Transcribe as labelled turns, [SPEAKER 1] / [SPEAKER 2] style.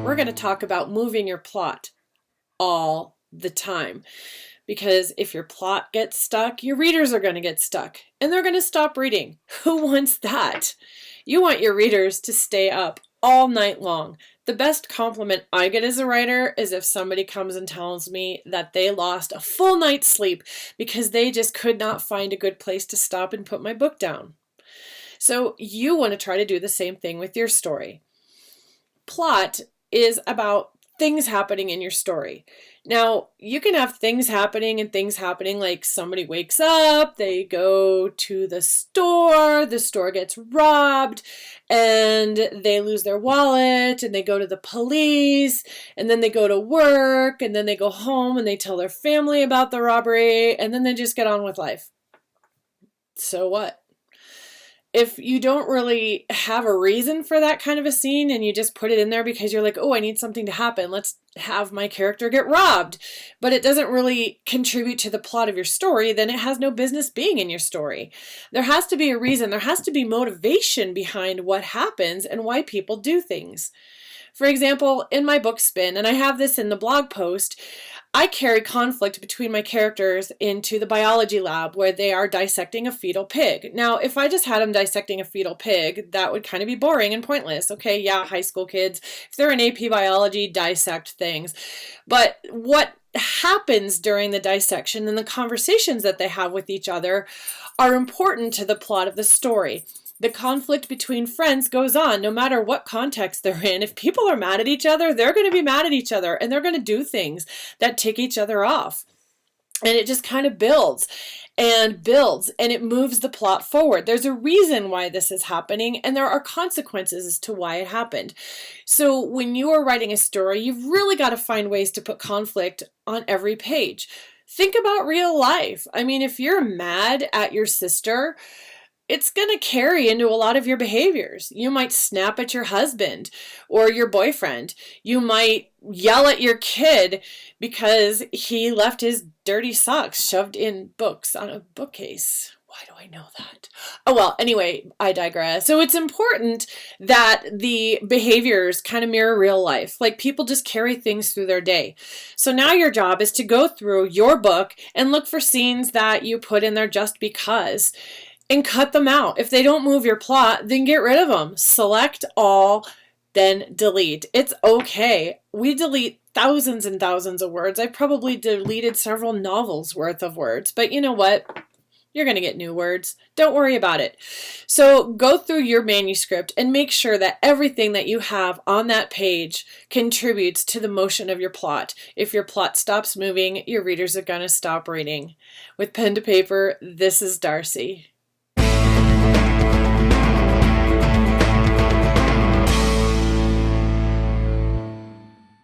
[SPEAKER 1] we're going to talk about moving your plot all the time. Because if your plot gets stuck, your readers are going to get stuck and they're going to stop reading. Who wants that? You want your readers to stay up all night long. The best compliment I get as a writer is if somebody comes and tells me that they lost a full night's sleep because they just could not find a good place to stop and put my book down. So you want to try to do the same thing with your story. Plot is about things happening in your story. Now, you can have things happening like somebody wakes up, they go to the store gets robbed, and they lose their wallet, and they go to the police, and then they go to work, and then they go home and they tell their family about the robbery, and then they just get on with life. So what? If you don't really have a reason for that kind of a scene and you just put it in there because you're like, oh, I need something to happen, let's have my character get robbed, but it doesn't really contribute to the plot of your story, then it has no business being in your story. There has to be a reason. There has to be motivation behind what happens and why people do things. For example, in my book Spin, and I have this in the blog post, I carry conflict between my characters into the biology lab where they are dissecting a fetal pig. Now, if I just had them dissecting a fetal pig, that would kind of be boring and pointless. Okay, yeah, high school kids, if they're in AP biology, dissect things. But what happens during the dissection and the conversations that they have with each other are important to the plot of the story. The conflict between friends goes on no matter what context they're in. If people are mad at each other, they're going to be mad at each other and they're going to do things that tick each other off. And it just kind of builds and builds and it moves the plot forward. There's a reason why this is happening and there are consequences as to why it happened. So when you are writing a story, you've really got to find ways to put conflict on every page. Think about real life. I mean, if you're mad at your sister, it's going to carry into a lot of your behaviors. You might snap at your husband or your boyfriend. You might yell at your kid because he left his dirty socks shoved in books on a bookcase. Why do I know that? Oh, well, anyway, I digress. So it's important that the behaviors kind of mirror real life. Like people just carry things through their day. So now your job is to go through your book and look for scenes that you put in there just because, and cut them out. If they don't move your plot, then get rid of them. Select all, then delete. It's okay. We delete thousands and thousands of words. I probably deleted several novels worth of words, but you know what? You're going to get new words. Don't worry about it. So go through your manuscript and make sure that everything that you have on that page contributes to the motion of your plot. If your plot stops moving, your readers are going to stop reading. With pen to paper, this is Darcie.